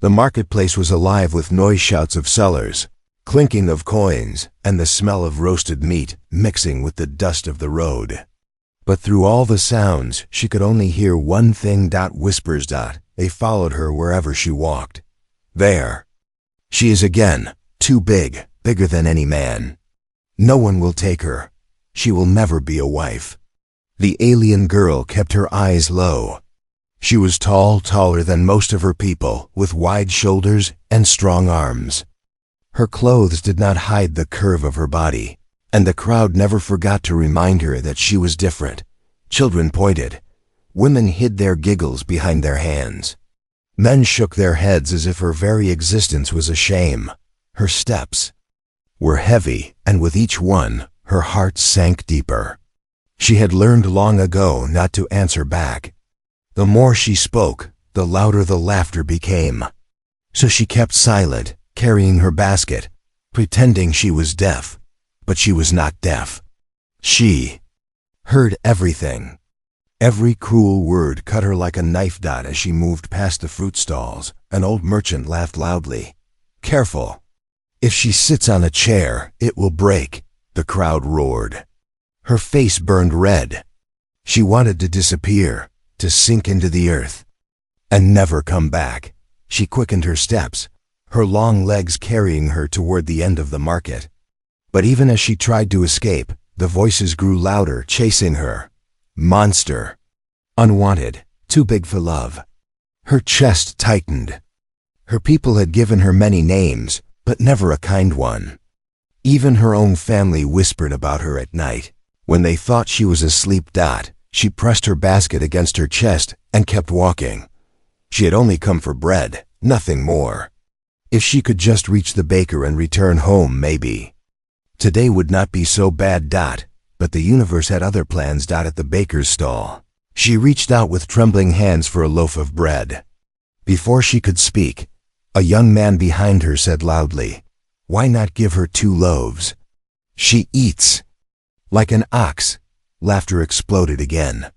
The marketplace was alive with noise shouts of sellers, clinking of coins, and the smell of roasted meat mixing with the dust of the road. But through all the sounds, she could only hear one thing. Whispers. They followed her wherever she walked. There. She is again, too big, bigger than any man. No one will take her. She will never be a wife. The alien girl kept her eyes low. She was tall, taller than most of her people, with wide shoulders and strong arms. Her clothes did not hide the curve of her body, and the crowd never forgot to remind her that she was different. Children pointed. Women hid their giggles behind their hands. Men shook their heads as if her very existence was a shame. Her steps were heavy, and with each one, her heart sank deeper. She had learned long ago not to answer back. The more she spoke, the louder the laughter became. So she kept silent, carrying her basket, pretending she was deaf. But she was not deaf. She heard everything. Every cruel word cut her like a knife. As she moved past the fruit stalls, an old merchant laughed loudly. "Careful. If she sits on a chair, it will break," the crowd roared. Her face burned red. She wanted to disappear, to sink into the earth, and never come back. She quickened her steps, her long legs carrying her toward the end of the market. But even as she tried to escape, the voices grew louder, chasing her. Monster. Unwanted. Too big for love. Her chest tightened. Her people had given her many names, but never a kind one. Even her own family whispered about her at night. When they thought she was asleep. She pressed her basket against her chest and kept walking. She had only come for bread, nothing more. If she could just reach the baker and return home, maybe today would not be so bad. But the universe had other plans. At the baker's stall, she reached out with trembling hands for a loaf of bread. Before she could speak, a young man behind her said loudly, "Why not give her 2 loaves? She eats like an ox." Laughter exploded again.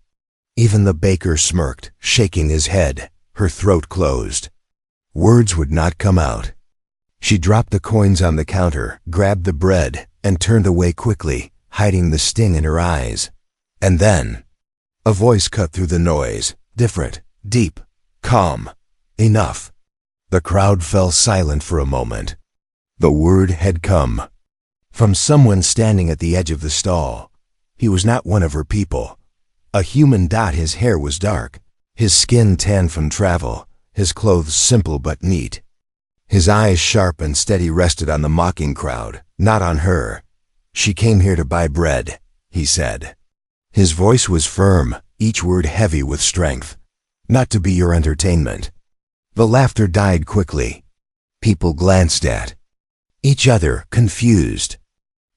Even the baker smirked, shaking his head, her throat closed. Words would not come out. She dropped the coins on the counter, grabbed the bread, and turned away quickly, hiding the sting in her eyes. And then, a voice cut through the noise, different, deep, calm. "Enough." The crowd fell silent for a moment. The word had come. From someone standing at the edge of the stall. He was not one of her people. A human. His hair was dark, his skin tan from travel, his clothes simple but neat. His eyes sharp and steady rested on the mocking crowd, not on her. "She came here to buy bread," he said. His voice was firm, each word heavy with strength. "Not to be your entertainment." The laughter died quickly. People glanced at each other, confused.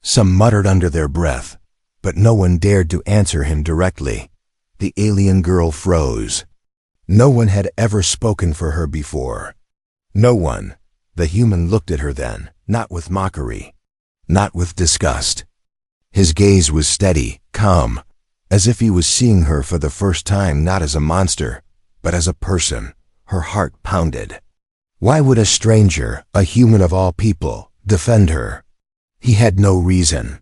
Some muttered under their breath, but no one dared to answer him directly. The alien girl froze. No one had ever spoken for her before. No one. The human looked at her then, not with mockery, not with disgust. His gaze was steady, calm, as if he was seeing her for the first time, not as a monster, but as a person. Her heart pounded. Why would a stranger, a human of all people, defend her? He had no reason.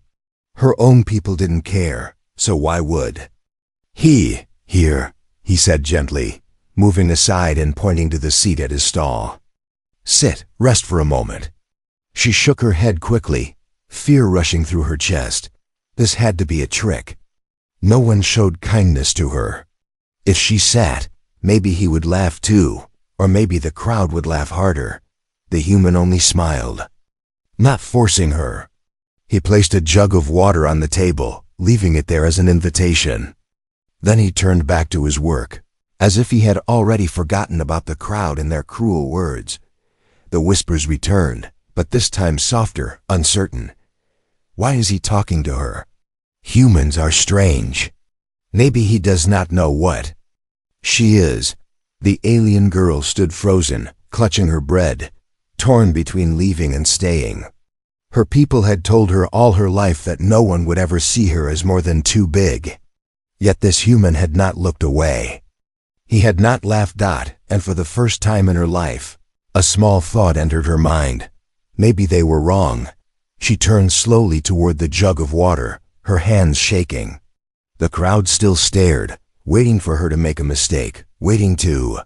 Her own people didn't care, so why would he? "Here," he said gently, moving aside and pointing to the seat at his stall. "Sit, rest for a moment." She shook her head quickly, fear rushing through her chest. This had to be a trick. No one showed kindness to her. If she sat, maybe he would laugh too, or maybe the crowd would laugh harder. The human only smiled, not forcing her. He placed a jug of water on the table, leaving it there as an invitation. Then he turned back to his work, as if he had already forgotten about the crowd and their cruel words. The whispers returned, but this time softer, uncertain. Why is he talking to her? Humans are strange. Maybe he does not know what she is. The alien girl stood frozen, clutching her bread, torn between leaving and staying. Her people had told her all her life that no one would ever see her as more than too big. Yet this human had not looked away. He had not laughed. And for the first time in her life, A small thought entered her mind. Maybe they were wrong. She turned slowly toward the jug of water, her hands shaking. The crowd still stared, waiting for her to make a mistake, waiting to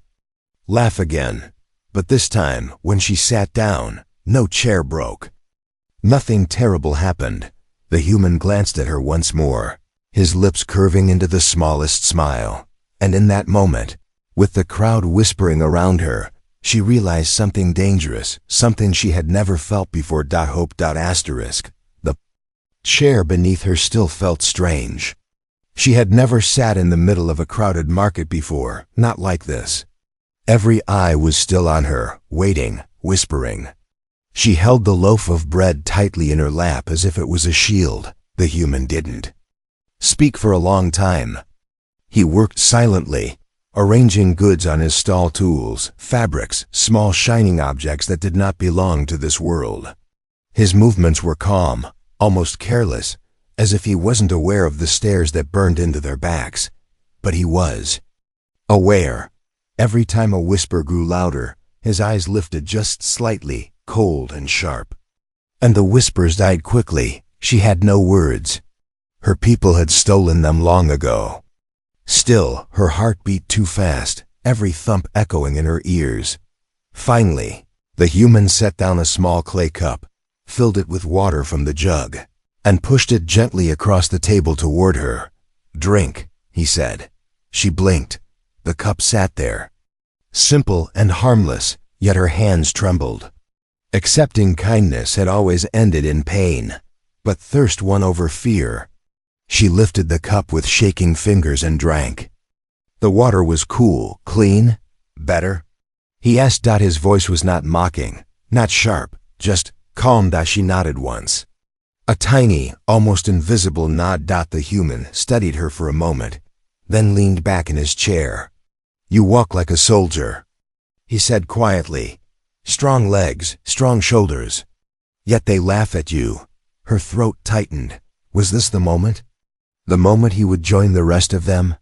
laugh again. But this time, when she sat down, no chair broke. Nothing terrible happened. The human glanced at her once more, his lips curving into the smallest smile. And in that moment, with the crowd whispering around her, she realized something dangerous, something she had never felt before. Hope. The chair beneath her still felt strange. She had never sat in the middle of a crowded market before, not like this. Every eye was still on her, waiting, whispering. She held the loaf of bread tightly in her lap as if it was a shield. The human didn't speak for a long time. He worked silently, arranging goods on his stall, tools, fabrics, small shining objects that did not belong to this world. His movements were calm, almost careless, as if he wasn't aware of the stares that burned into their backs. But he was aware. Every time a whisper grew louder, his eyes lifted just slightly, cold and sharp. And the whispers died quickly. She had no words. Her people had stolen them long ago. Still, her heart beat too fast, every thump echoing in her ears. Finally, the human set down a small clay cup, filled it with water from the jug, and pushed it gently across the table toward her. "Drink," he said. She blinked. The cup sat there, simple and harmless, yet her hands trembled. Accepting kindness had always ended in pain, but thirst won over fear. She lifted the cup with shaking fingers and drank. The water was cool, clean, better. He asked. His voice was not mocking, not sharp, just calm. She nodded once. A tiny, almost invisible nod. The human studied her for a moment, then leaned back in his chair. "You walk like a soldier," he said quietly. "Strong legs, strong shoulders. Yet they laugh at you." Her throat tightened. Was this the moment? The moment he would join the rest of them?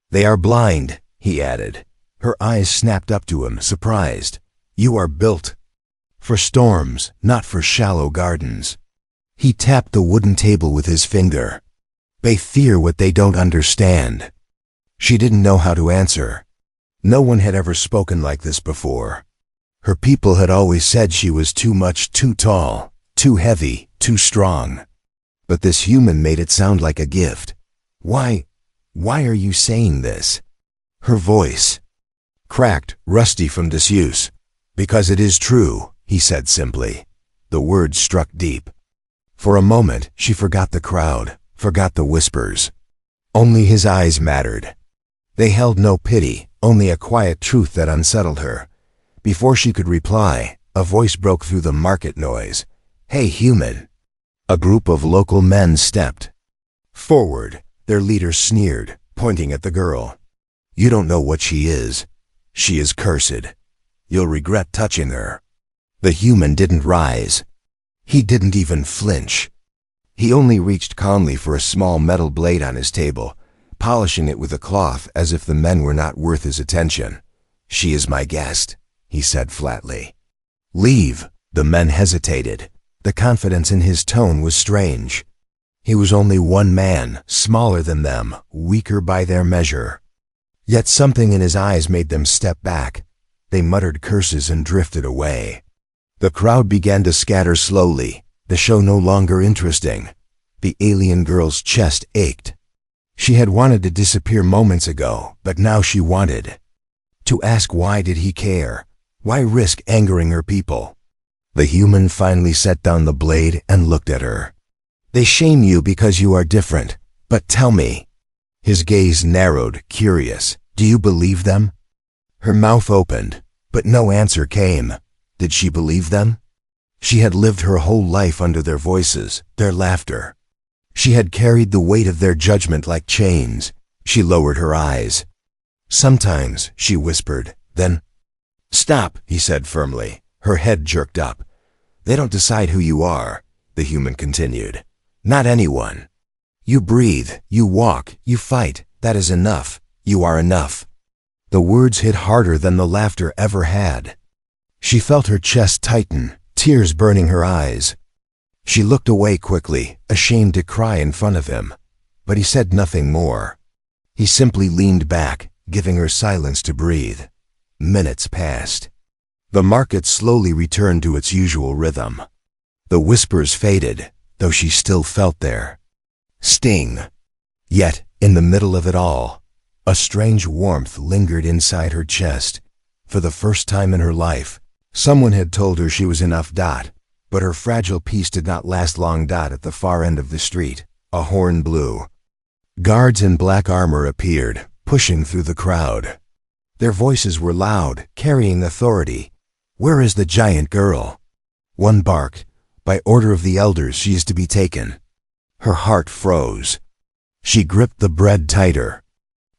"They are blind," he added. Her eyes snapped up to him, surprised. "You are built for storms, not for shallow gardens." He tapped the wooden table with his finger. "They fear what they don't understand." She didn't know how to answer. No one had ever spoken like this before. Her people had always said she was too much, too tall, too heavy, too strong. But this human made it sound like a gift. Why are you saying this?" Her voice cracked, rusty from disuse. "Because it is true," he said simply. The words struck deep. For a moment, she forgot the crowd, forgot the whispers. Only his eyes mattered. They held no pity, only a quiet truth that unsettled her. Before she could reply, a voice broke through the market noise. "Hey, human." A group of local men stepped forward. Their leader sneered, pointing at the girl. "You don't know what she is. She is cursed. You'll regret touching her." The human didn't rise. He didn't even flinch. He only reached calmly for a small metal blade on his table, polishing it with a cloth as if the men were not worth his attention. "She is my guest," he said flatly. "Leave." The men hesitated. The confidence in his tone was strange. He was only one man, smaller than them, weaker by their measure. Yet something in his eyes made them step back. They muttered curses and drifted away. The crowd began to scatter slowly, the show no longer interesting. The alien girl's chest ached. She had wanted to disappear moments ago, but now she wanted to ask, why did he care? Why risk angering her people? The human finally set down the blade and looked at her. "They shame you because you are different, but tell me." His gaze narrowed, curious. "Do you believe them?" Her mouth opened, but no answer came. Did she believe them? She had lived her whole life under their voices, their laughter. She had carried the weight of their judgment like chains. She lowered her eyes. "Sometimes," she whispered, then, "Stop," he said firmly. Her head jerked up. "They don't decide who you are," the human continued. "Not anyone. You breathe, you walk, you fight. That is enough. You are enough." The words hit harder than the laughter ever had. She felt her chest tighten, tears burning her eyes. She looked away quickly, ashamed to cry in front of him, but he said nothing more. He simply leaned back, giving her silence to breathe. Minutes passed. The market slowly returned to its usual rhythm. The whispers faded, though she still felt their sting. Yet, in the middle of it all, a strange warmth lingered inside her chest. For the first time in her life, someone had told her she was enough. But her fragile peace did not last long. At the far end of the street, a horn blew. Guards in black armor appeared, pushing through the crowd. Their voices were loud, carrying authority. "Where is the giant girl?" One barked. "By order of the elders, she is to be taken." Her heart froze. She gripped the bread tighter,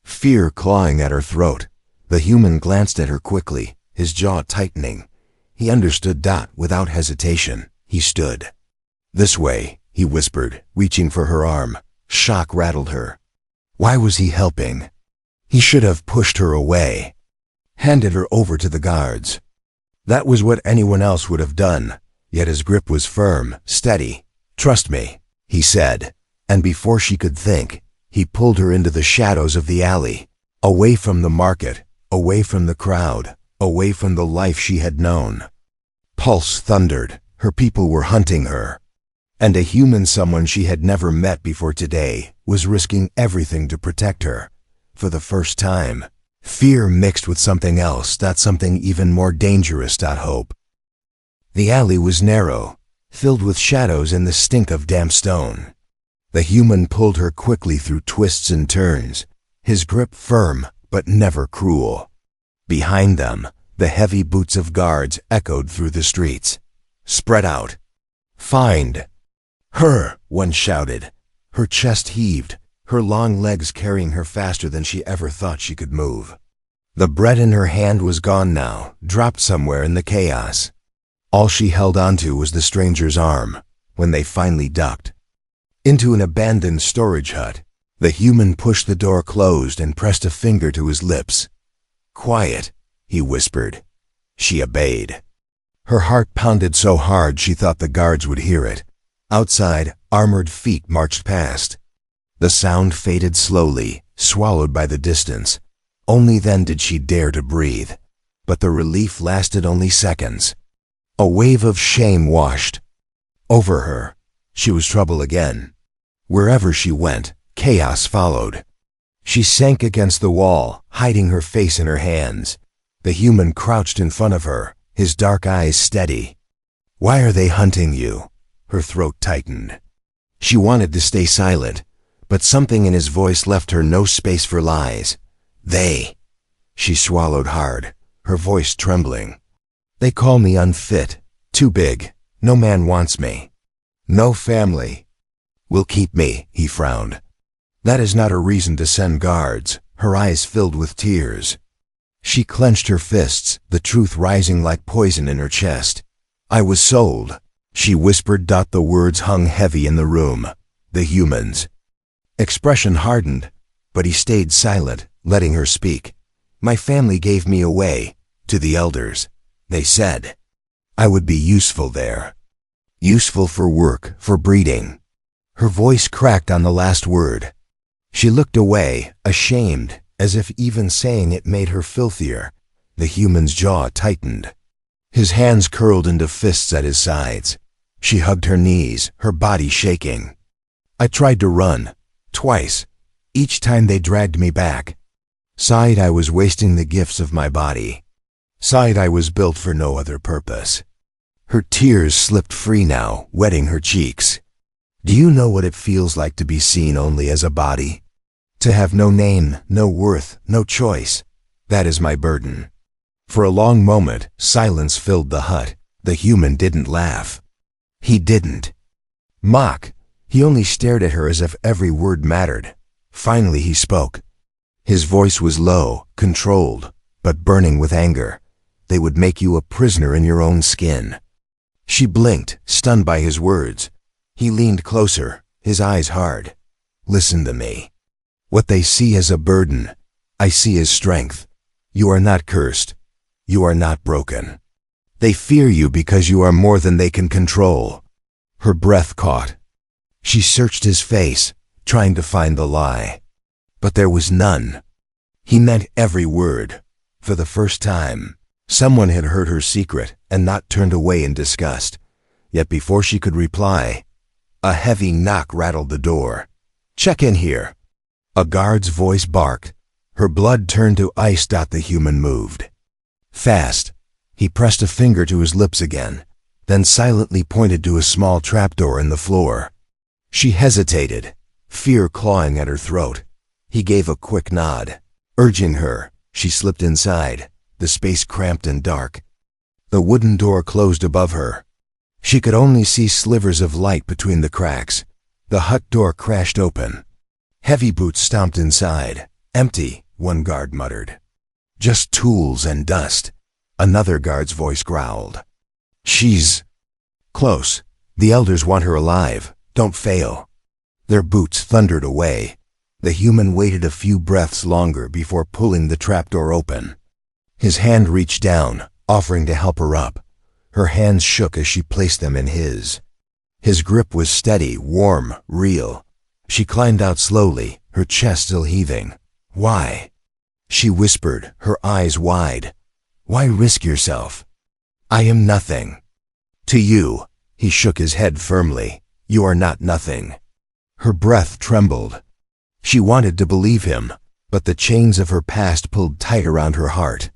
fear clawing at her throat. The human glanced at her quickly, his jaw tightening. He understood. Without hesitation, he stood. "This way," he whispered, reaching for her arm. Shock rattled her. Why was he helping? He should have pushed her away, handed her over to the guards. That was what anyone else would have done, yet his grip was firm, steady. "Trust me," he said, and before she could think, he pulled her into the shadows of the alley, away from the market, away from the crowd, away from the life she had known. Pulse thundered. Her people were hunting her. And a human, someone she had never met before today, was risking everything to protect her. For the first time, fear mixed with something else, something even more dangerous. Hope. The alley was narrow, filled with shadows and the stink of damp stone. The human pulled her quickly through twists and turns, his grip firm but never cruel. Behind them, the heavy boots of guards echoed through the streets. "Spread out. Find her," one shouted. Her chest heaved, her long legs carrying her faster than she ever thought she could move. The bread in her hand was gone now, dropped somewhere in the chaos. All she held onto was the stranger's arm. When they finally ducked into an abandoned storage hut, the human pushed the door closed and pressed a finger to his lips. "Quiet," he whispered. She obeyed. Her heart pounded so hard she thought the guards would hear it. Outside, armored feet marched past. The sound faded slowly, swallowed by the distance. Only then did she dare to breathe. But the relief lasted only seconds. A wave of shame washed over her. She was trouble again. Wherever she went, chaos followed. She sank against the wall, hiding her face in her hands. The human crouched in front of her, his dark eyes steady. "Why are they hunting you?" Her throat tightened. She wanted to stay silent, but something in his voice left her no space for lies. "They." She swallowed hard, her voice trembling. "They call me unfit, too big. No man wants me. No family will keep me," he frowned. "That is not a reason to send guards." Her eyes filled with tears. She clenched her fists, the truth rising like poison in her chest. "I was sold," she whispered. The words hung heavy in the room. The human's expression hardened, but he stayed silent, letting her speak. "My family gave me away to the elders. They said I would be useful there. Useful for work, for breeding." Her voice cracked on the last word. She looked away, ashamed, as if even saying it made her filthier. The human's jaw tightened. His hands curled into fists at his sides. She hugged her knees, her body shaking. "I tried to run, twice. Each time they dragged me back. Sighed I was wasting the gifts of my body. Sighed I was built for no other purpose." Her tears slipped free now, wetting her cheeks. "Do you know what it feels like to be seen only as a body? To have no name, no worth, no choice? That is my burden." For a long moment, silence filled the hut. The human didn't laugh. He didn't mock. He only stared at her as if every word mattered. Finally he spoke. His voice was low, controlled, but burning with anger. "They would make you a prisoner in your own skin." She blinked, stunned by his words. He leaned closer, his eyes hard. "Listen to me. What they see as a burden, I see as strength. You are not cursed. You are not broken. They fear you because you are more than they can control. Her breath caught. She searched his face, trying to find the lie. But there was none. He meant every word. For the first time, someone had heard her secret and not turned away in disgust. Yet before she could reply, a heavy knock rattled the door. "Check in here." A guard's voice barked. Her blood turned to ice. The human moved. Fast. He pressed a finger to his lips again, then silently pointed to a small trapdoor in the floor. She hesitated, fear clawing at her throat. He gave a quick nod. Urging her, she slipped inside, the space cramped and dark. The wooden door closed above her. She could only see slivers of light between the cracks. The hut door crashed open. Heavy boots stomped inside. "Empty," one guard muttered. "Just tools and dust," another guard's voice growled. "She's close. The elders want her alive. Don't fail." Their boots thundered away. The human waited a few breaths longer before pulling the trapdoor open. His hand reached down, offering to help her up. Her hands shook as she placed them in his. His grip was steady, warm, real. She climbed out slowly, her chest still heaving. "Why?" she whispered, her eyes wide. "Why risk yourself?" "I am nothing." "To you," he shook his head firmly, "you are not nothing." Her breath trembled. She wanted to believe him, but the chains of her past pulled tight around her heart.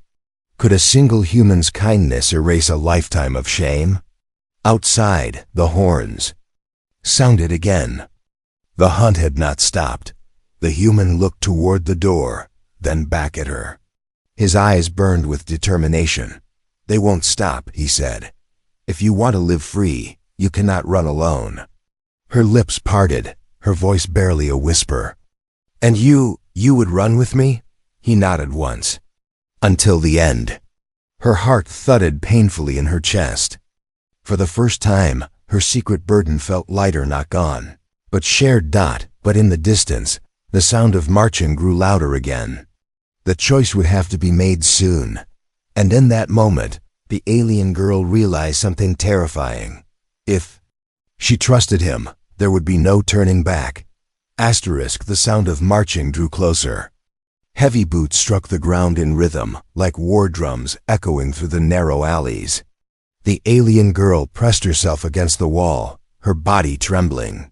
Could a single human's kindness erase a lifetime of shame? Outside, the horns sounded again. The hunt had not stopped. The human looked toward the door, then back at her. His eyes burned with determination. "They won't stop," he said. "If you want to live free, you cannot run alone." Her lips parted, her voice barely a whisper. "And you would run with me?" He nodded once. "Until the end." Her heart thudded painfully in her chest. For the first time, her secret burden felt lighter, not gone, but shared. But in the distance, the sound of marching grew louder again. The choice would have to be made soon. And in that moment, the alien girl realized something terrifying. If she trusted him, there would be no turning back. The sound of marching drew closer. Heavy boots struck the ground in rhythm, like war drums echoing through the narrow alleys. The alien girl pressed herself against the wall, her body trembling.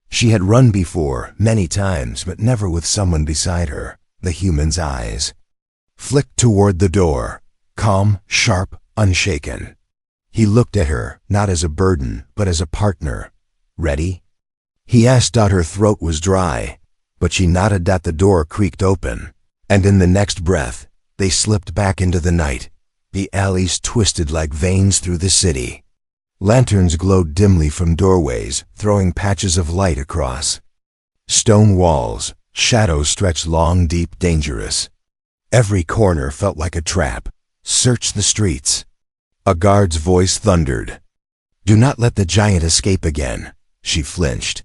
She had run before, many times, but never with someone beside her. The human's eyes flicked toward the door, calm, sharp, unshaken. He looked at her, not as a burden, but as a partner. "Ready?" he asked. Her throat was dry, but she nodded. The door creaked open, and in the next breath, they slipped back into the night. The alleys twisted like veins through the city. Lanterns glowed dimly from doorways, throwing patches of light across. Stone walls, shadows stretched long, deep, dangerous. Every corner felt like a trap. "Search the streets." A guard's voice thundered. "Do not let the giant escape again." She flinched.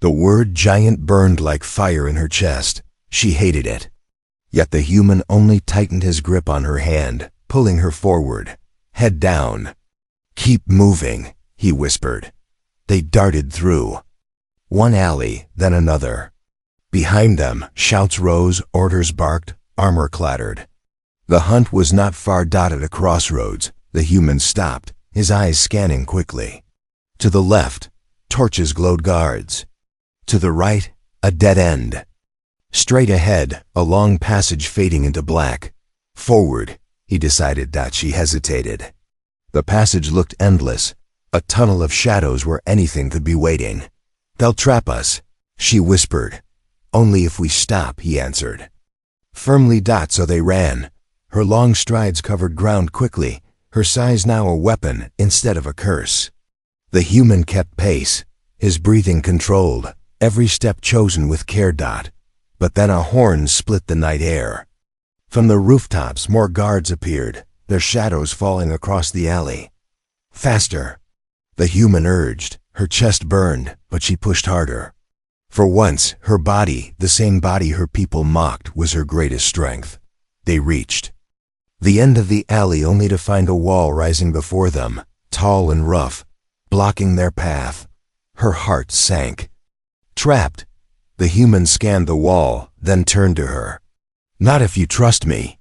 The word giant burned like fire in her chest. She hated it. Yet the human only tightened his grip on her hand, pulling her forward, head down. "Keep moving," he whispered. They darted through. One alley, then another. Behind them, shouts rose, orders barked, armor clattered. The hunt was not far. At a crossroads, the human stopped, his eyes scanning quickly. To the left, torches glowed. Guards. To the right, a dead end. Straight ahead, a long passage fading into black. Forward, he decided. She hesitated. The passage looked endless, a tunnel of shadows where anything could be waiting. "They'll trap us," she whispered. "Only if we stop," he answered. Firmly. So they ran. Her long strides covered ground quickly, her size now a weapon instead of a curse. The human kept pace, his breathing controlled, every step chosen with care. But then a horn split the night air. From the rooftops, more guards appeared, their shadows falling across the alley. "Faster," the human urged. Her chest burned, but she pushed harder. For once, her body, the same body her people mocked, was her greatest strength. They reached The end of the alley only to find a wall rising before them, tall and rough, blocking their path. Her heart sank. Trapped, the human scanned the wall, then turned to her. "Not if you trust me."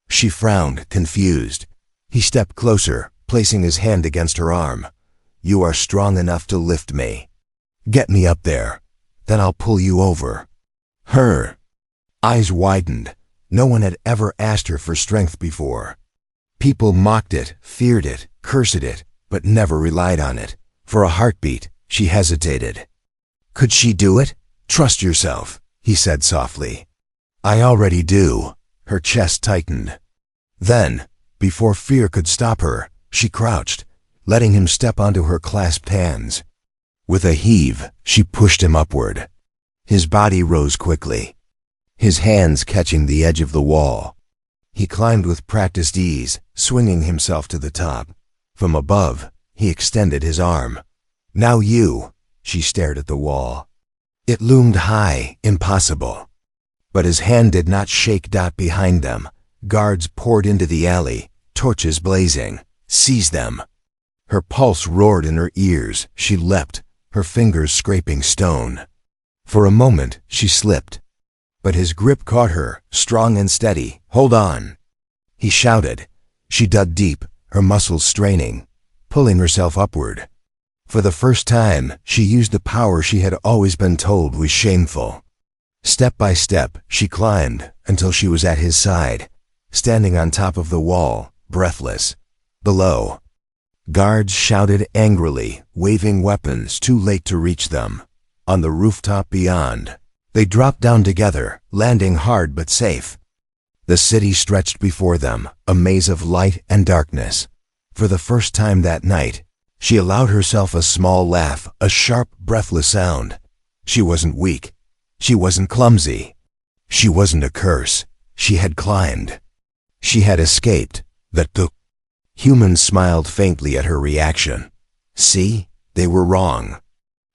She frowned, confused. He stepped closer, placing his hand against her arm. "You are strong enough to lift me. Get me up there, then I'll pull you over." Her eyes widened. No one had ever asked her for strength before. People mocked it, feared it, cursed it, but never relied on it. For a heartbeat, she hesitated. Could she do it? "Trust yourself," he said softly. "I already do." Her chest tightened. Then, before fear could stop her, she crouched, letting him step onto her clasped hands. With a heave, she pushed him upward. His body rose quickly, his hands catching the edge of the wall. He climbed with practiced ease, swinging himself to the top. From above, he extended his arm. "Now you." She stared at the wall. It loomed high, impossible. But his hand did not shake. Behind them, guards poured into the alley, torches blazing. "Seize them." Her pulse roared in her ears. She leapt, her fingers scraping stone. For a moment, she slipped. But his grip caught her, strong and steady. "Hold on," he shouted. She dug deep, her muscles straining, pulling herself upward. For the first time, she used the power she had always been told was shameful. Step by step, she climbed until she was at his side, standing on top of the wall, breathless. Below, guards shouted angrily, waving weapons too late to reach them. On the rooftop beyond, they dropped down together, landing hard but safe. The city stretched before them, a maze of light and darkness. For the first time that night, she allowed herself a small laugh, a sharp, breathless sound. She wasn't weak. She wasn't clumsy. She wasn't a curse. She had climbed. She had escaped. The humans smiled faintly at her reaction. See, they were wrong.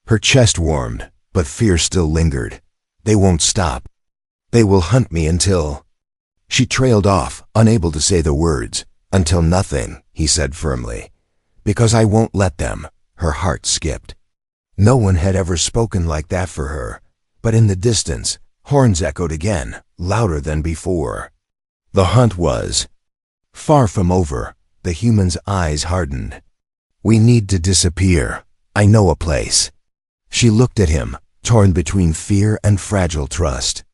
Her chest warmed, but fear still lingered. They won't stop. They will hunt me until... She trailed off, unable to say the words. "Until nothing," he said firmly. "Because I won't let them." Her heart skipped. No one had ever spoken like that for her. But in the distance, horns echoed again, louder than before. The hunt was far from over. The human's eyes hardened. "We need to disappear. I know a place." She looked at him, torn between fear and fragile trust.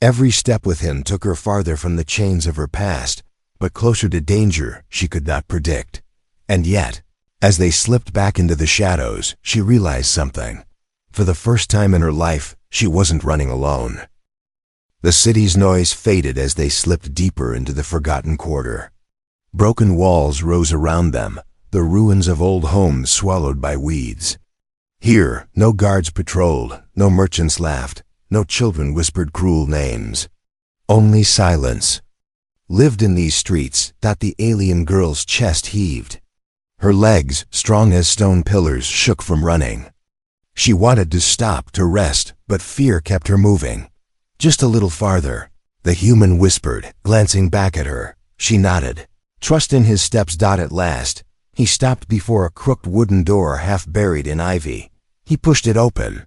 Every step with him took her farther from the chains of her past, but closer to danger she could not predict. And yet, as they slipped back into the shadows, she realized something. For the first time in her life, she wasn't running alone. The city's noise faded as they slipped deeper into the forgotten quarter. Broken walls rose around them, the ruins of old homes swallowed by weeds. Here, no guards patrolled, no merchants laughed, no children whispered cruel names. Only silence lived in these streets. The alien girl's chest heaved. Her legs, strong as stone pillars, shook from running. She wanted to stop, to rest, but fear kept her moving. "Just a little farther," the human whispered, glancing back at her. She nodded. Trust in his steps. At last, he stopped before a crooked wooden door half buried in ivy. He pushed it open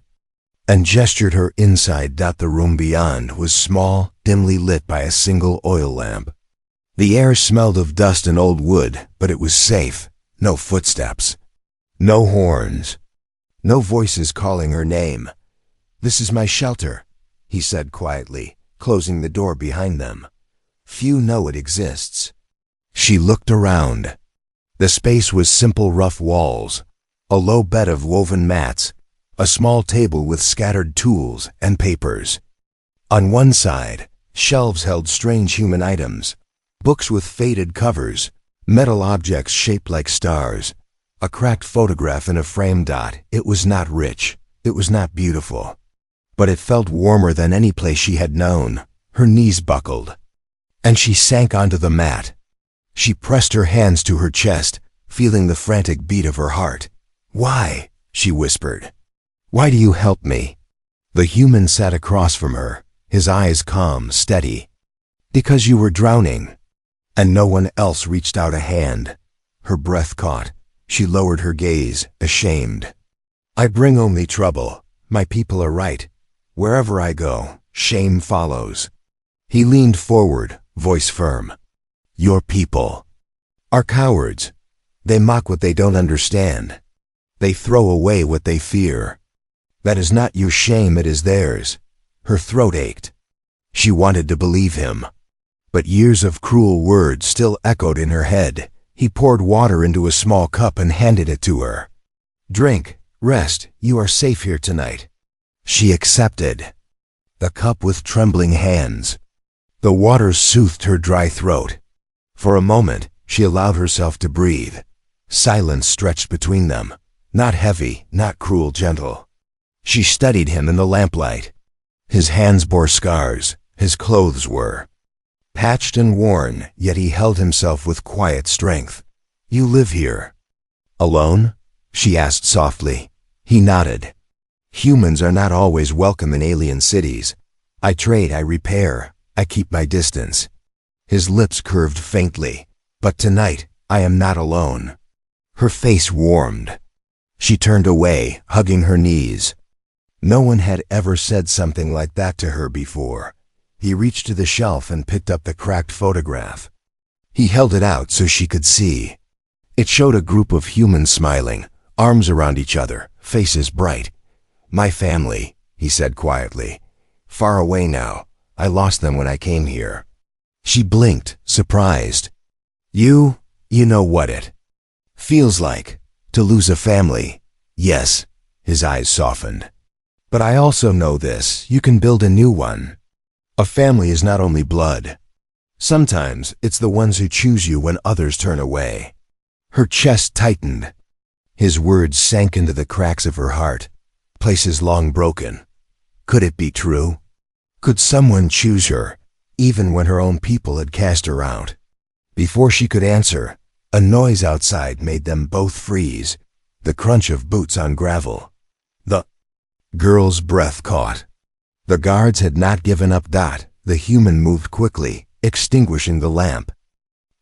and gestured her inside. The room beyond was small, dimly lit by a single oil lamp. The air smelled of dust and old wood, but it was safe. No footsteps, no horns, no voices calling her name. "This is my shelter," he said quietly, closing the door behind them. "Few know it exists." She looked around. The space was simple, rough walls, a low bed of woven mats, a small table with scattered tools and papers. On one side, shelves held strange human items, books with faded covers, metal objects shaped like stars, a cracked photograph in a frame. It was not rich, it was not beautiful, but it felt warmer than any place she had known. Her knees buckled, and she sank onto the mat. She pressed her hands to her chest, feeling the frantic beat of her heart. "Why?" she whispered. "Why do you help me?" The human sat across from her, his eyes calm, steady. "Because you were drowning, and no one else reached out a hand. Her breath caught. She lowered her gaze, ashamed. I bring only trouble. My people are right. Wherever I go, shame follows. He leaned forward, voice firm. Your people are cowards. They mock what they don't understand. They throw away what they fear. That is not your shame, it is theirs. Her throat ached. She wanted to believe him. But years of cruel words still echoed in her head. He poured water into a small cup and handed it to her. Drink, rest, you are safe here tonight. She accepted. The cup with trembling hands. The water soothed her dry throat. For a moment, she allowed herself to breathe. Silence stretched between them. Not heavy, not cruel, gentle. She studied him in the lamplight. His hands bore scars. His clothes were patched and worn, yet he held himself with quiet strength. You live here. Alone? She asked softly. He nodded. Humans are not always welcome in alien cities. I trade, I repair, I keep my distance. His lips curved faintly. But tonight, I am not alone. Her face warmed. She turned away, hugging her knees. No one had ever said something like that to her before. He reached to the shelf and picked up the cracked photograph. He held it out so she could see. It showed a group of humans smiling, arms around each other, faces bright. My family, he said quietly. Far away now. I lost them when I came here. She blinked, surprised. You know what it feels like, to lose a family. Yes, his eyes softened. But I also know this, you can build a new one. A family is not only blood. Sometimes it's the ones who choose you when others turn away. Her chest tightened. His words sank into the cracks of her heart, places long broken. Could it be true? Could someone choose her, even when her own people had cast her out? Before she could answer, a noise outside made them both freeze, the crunch of boots on gravel. The girl's breath caught. The guards had not given up. The human moved quickly, extinguishing the lamp.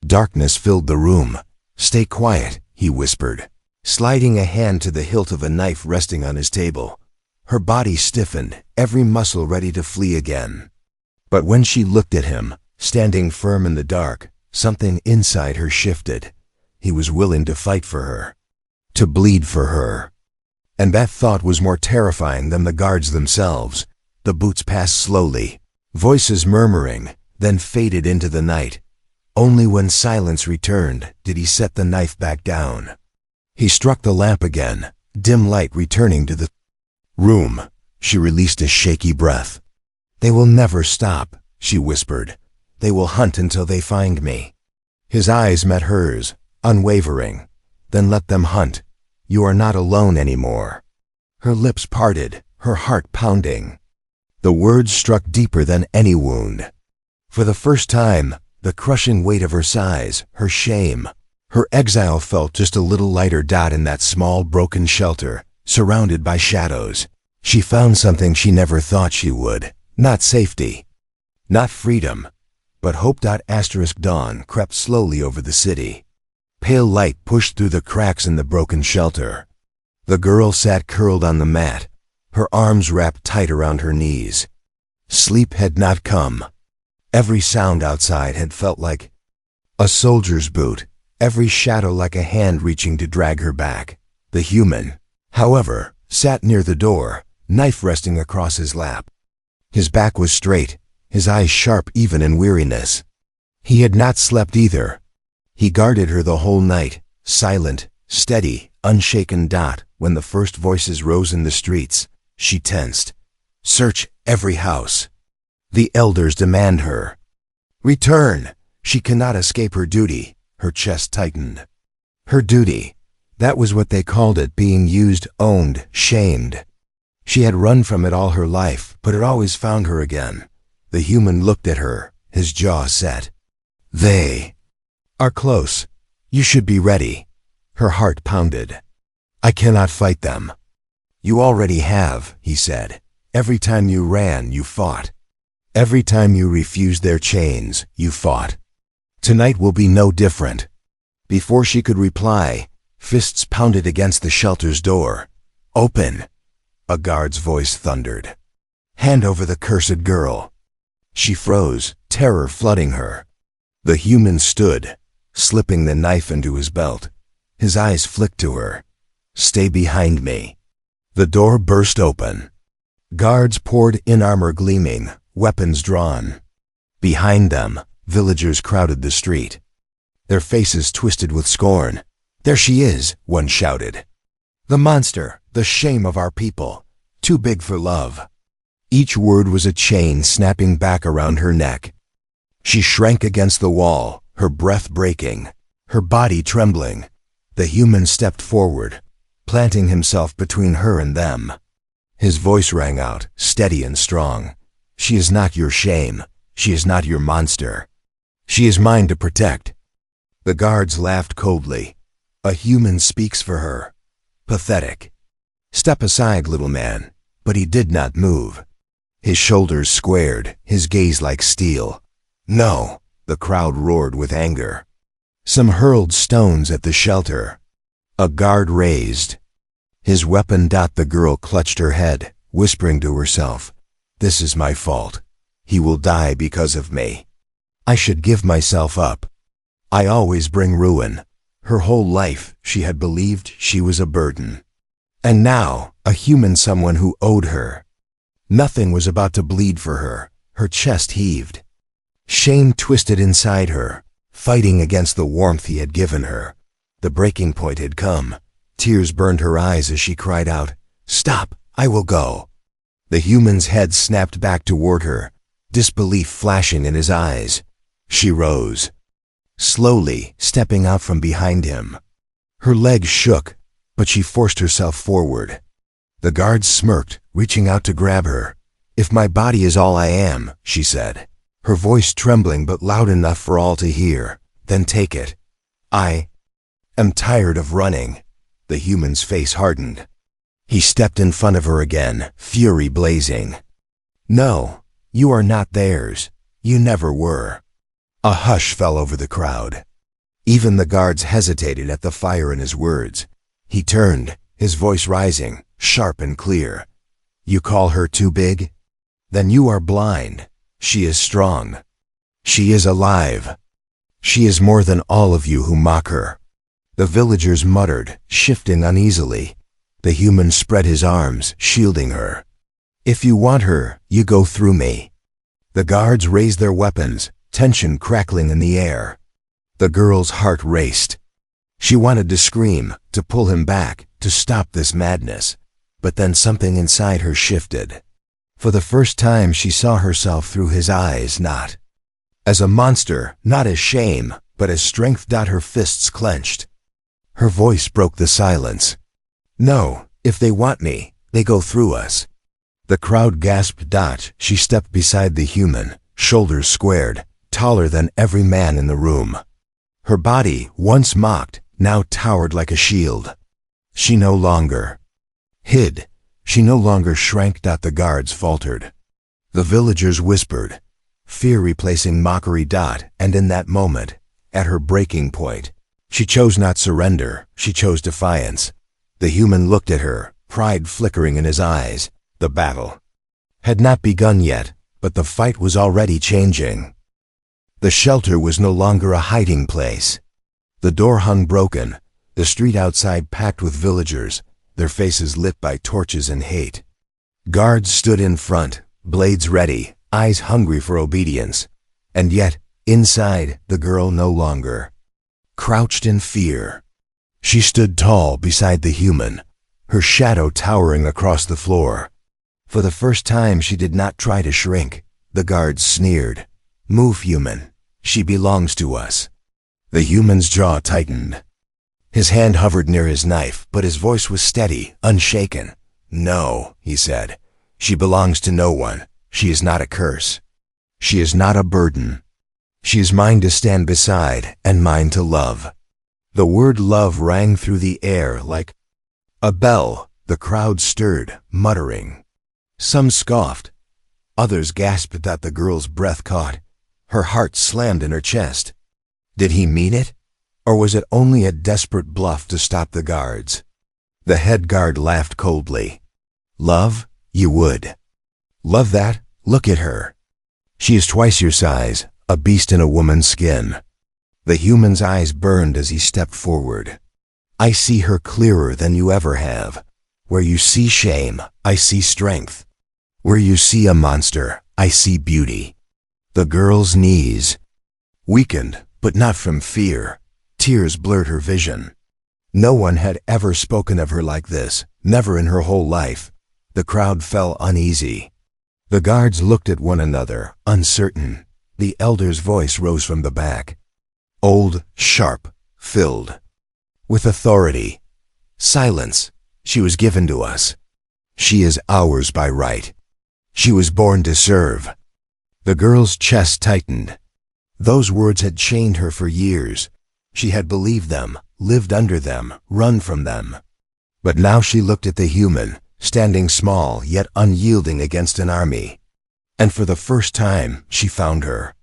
Darkness filled the room. Stay quiet, he whispered, sliding a hand to the hilt of a knife resting on his table. Her body stiffened, every muscle ready to flee again. But when she looked at him, standing firm in the dark, something inside her shifted. He was willing to fight for her, to bleed for her. And that thought was more terrifying than the guards themselves. The boots passed slowly, voices murmuring, then faded into the night. Only when silence returned did he set the knife back down. He struck the lamp again, dim light returning to the room. She released a shaky breath. They will never stop, she whispered. They will hunt until they find me. His eyes met hers, unwavering. Then let them hunt. You are not alone anymore. Her lips parted, her heart pounding. The words struck deeper than any wound. For the first time, the crushing weight of her size, her shame, her exile felt just a little lighter in that small broken shelter, surrounded by shadows. She found something she never thought she would. Not safety, not freedom, but hope. Dawn crept slowly over the city. Pale light pushed through the cracks in the broken shelter. The girl sat curled on the mat, her arms wrapped tight around her knees. Sleep had not come. Every sound outside had felt like a soldier's boot, every shadow like a hand reaching to drag her back. The human, however, sat near the door, knife resting across his lap. His back was straight, his eyes sharp even in weariness. He had not slept either. He guarded her the whole night, silent, steady, unshaken. When the first voices rose in the streets, she tensed. Search every house. The elders demand her. Return. She cannot escape her duty. Her chest tightened. Her duty. That was what they called it, being used, owned, shamed. She had run from it all her life, but it always found her again. The human looked at her, his jaw set. They are close. You should be ready. Her heart pounded. I cannot fight them. You already have, he said. Every time you ran, you fought. Every time you refused their chains, you fought. Tonight will be no different." Before she could reply, fists pounded against the shelter's door. "Open," a guard's voice thundered. "Hand over the cursed girl." She froze, terror flooding her. The human stood, slipping the knife into his belt. His eyes flicked to her. "Stay behind me." The door burst open. Guards poured in, armor gleaming, weapons drawn. Behind them, villagers crowded the street, their faces twisted with scorn. "There she is," one shouted. "The monster, the shame of our people, too big for love." Each word was a chain snapping back around her neck. She shrank against the wall, her breath breaking, her body trembling. The human stepped forward, planting himself between her and them. His voice rang out, steady and strong. "She is not your shame. She is not your monster. She is mine to protect." The guards laughed coldly. "A human speaks for her. Pathetic." "Step aside, little man." But he did not move. His shoulders squared, his gaze like steel. "No," the crowd roared with anger. Some hurled stones at the shelter. A guard raised his weapon. The girl clutched her head, whispering to herself, "This is my fault. He will die because of me. I should give myself up. I always bring ruin." Her whole life, she had believed she was a burden. And now, a human, someone who owed her. Nothing was about to bleed for her. Her chest heaved. Shame twisted inside her, fighting against the warmth he had given her. The breaking point had come. Tears burned her eyes as she cried out, "Stop, I will go." The human's head snapped back toward her, disbelief flashing in his eyes. She rose, slowly stepping out from behind him. Her legs shook, but she forced herself forward. The guards smirked, reaching out to grab her. "If my body is all I am," she said, her voice trembling but loud enough for all to hear, "then take it. I am tired of running." The human's face hardened. He stepped in front of her again, fury blazing. "No, you are not theirs. You never were." A hush fell over the crowd. Even the guards hesitated at the fire in his words. He turned, his voice rising, sharp and clear. "You call her too big? Then you are blind. She is strong. She is alive. She is more than all of you who mock her." The villagers muttered, shifting uneasily. The human spread his arms, shielding her. "If you want her, you go through me." The guards raised their weapons, tension crackling in the air. The girl's heart raced. She wanted to scream, to pull him back, to stop this madness. But then something inside her shifted. For the first time she saw herself through his eyes, not as a monster, not as shame, but as strength. Her fists clenched. Her voice broke the silence. "No, if they want me, they go through us." The crowd gasped. She stepped beside the human, shoulders squared, taller than every man in the room. Her body, once mocked, now towered like a shield. She no longer hid. She no longer shrank. The guards faltered. The villagers whispered, fear replacing mockery. And in that moment, at her breaking point, she chose not surrender, she chose defiance. The human looked at her, pride flickering in his eyes. The battle had not begun yet, but the fight was already changing. The shelter was no longer a hiding place. The door hung broken, the street outside packed with villagers, their faces lit by torches and hate. Guards stood in front, blades ready, eyes hungry for obedience. And yet, inside, the girl no longer crouched in fear. She stood tall beside the human, her shadow towering across the floor. For the first time she did not try to shrink. The guards sneered. "Move, human. She belongs to us." The human's jaw tightened. His hand hovered near his knife, but his voice was steady, unshaken. "No," he said. "She belongs to no one. She is not a curse. She is not a burden. She is mine to stand beside, and mine to love." The word love rang through the air like a bell. The crowd stirred, muttering. Some scoffed. Others gasped. The girl's breath caught. Her heart slammed in her chest. Did he mean it? Or was it only a desperate bluff to stop the guards? The head guard laughed coldly. Love? You would. Love that? Look at her. She is twice your size, a beast in a woman's skin. The human's eyes burned as he stepped forward. I see her clearer than you ever have. Where you see shame, I see strength. Where you see a monster, I see beauty. The girl's knees weakened, but not from fear. Tears blurred her vision. No one had ever spoken of her like this, never in her whole life. The crowd fell uneasy. The guards looked at one another, uncertain. The elder's voice rose from the back. Old, sharp, filled with authority. Silence. She was given to us. She is ours by right. She was born to serve. The girl's chest tightened. Those words had chained her for years. She had believed them, lived under them, run from them. But now she looked at the human, standing small yet unyielding against an army. And for the first time, she found her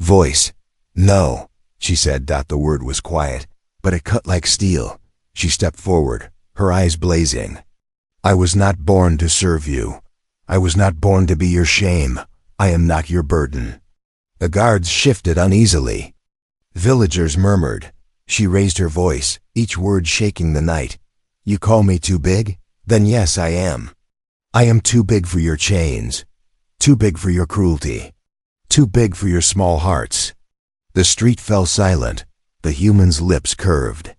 voice. No, she said. The word was quiet, but it cut like steel. She stepped forward, her eyes blazing. I was not born to serve you. I was not born to be your shame. I am not your burden. The guards shifted uneasily. Villagers murmured. She raised her voice, each word shaking the night. You call me too big? Then yes, I am. I am too big for your chains. Too big for your cruelty. Too big for your small hearts. The street fell silent. The human's lips curved.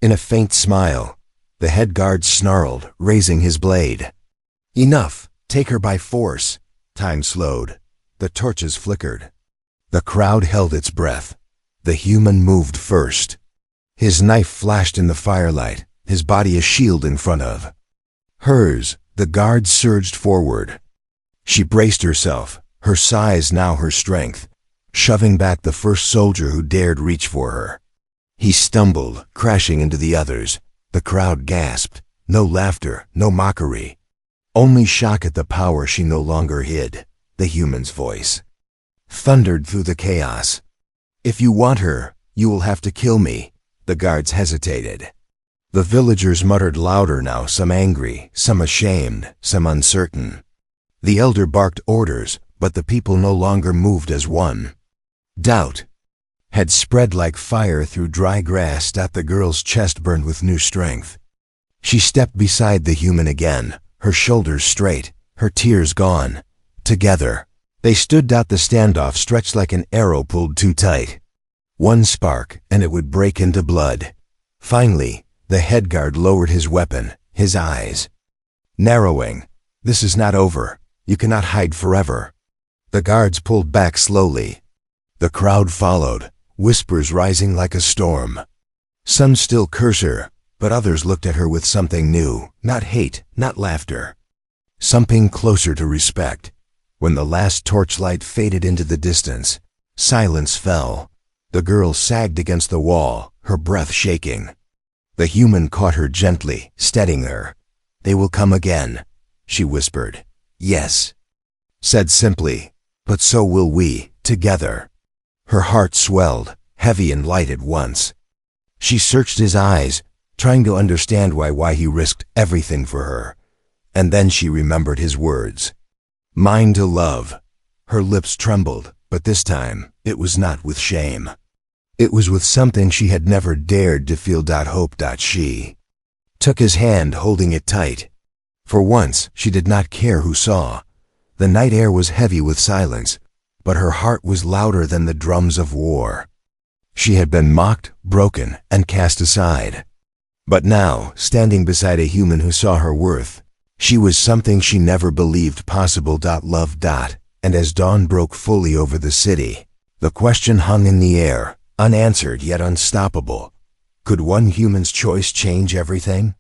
In a faint smile, the head guard snarled, raising his blade. Enough! Take her by force! Time slowed. The torches flickered. The crowd held its breath. The human moved first. His knife flashed in the firelight, his body a shield in front of hers. The guards surged forward. She braced herself, her size now her strength, shoving back the first soldier who dared reach for her. He stumbled, crashing into the others. The crowd gasped. No laughter, no mockery. Only shock at the power she no longer hid. The human's voice thundered through the chaos. If you want her, you will have to kill me. The guards hesitated. The villagers muttered louder now, some angry, some ashamed, some uncertain. The elder barked orders, but the people no longer moved as one. Doubt had spread like fire through dry grass. The girl's chest burned with new strength. She stepped beside the human again, her shoulders straight, her tears gone. Together, they stood. The standoff stretched like an arrow pulled too tight. One spark, and it would break into blood. Finally, the head guard lowered his weapon, his eyes narrowing. This is not over. You cannot hide forever. The guards pulled back slowly. The crowd followed, whispers rising like a storm. Some still curse her, but others looked at her with something new, not hate, not laughter. Something closer to respect. When the last torchlight faded into the distance, silence fell. The girl sagged against the wall, her breath shaking. The human caught her gently, steadying her. They will come again, she whispered. Yes, said simply, but so will we, together. Her heart swelled, heavy and light at once. She searched his eyes, trying to understand why he risked everything for her. And then she remembered his words. Mine to love. Her lips trembled, but this time, it was not with shame. It was with something she had never dared to feel. Hope. She took his hand, holding it tight. For once, she did not care who saw. The night air was heavy with silence, but her heart was louder than the drums of war. She had been mocked, broken, and cast aside. But now, standing beside a human who saw her worth, she was something she never believed possible. Love. And as dawn broke fully over the city, the question hung in the air, unanswered yet unstoppable. Could one human's choice change everything?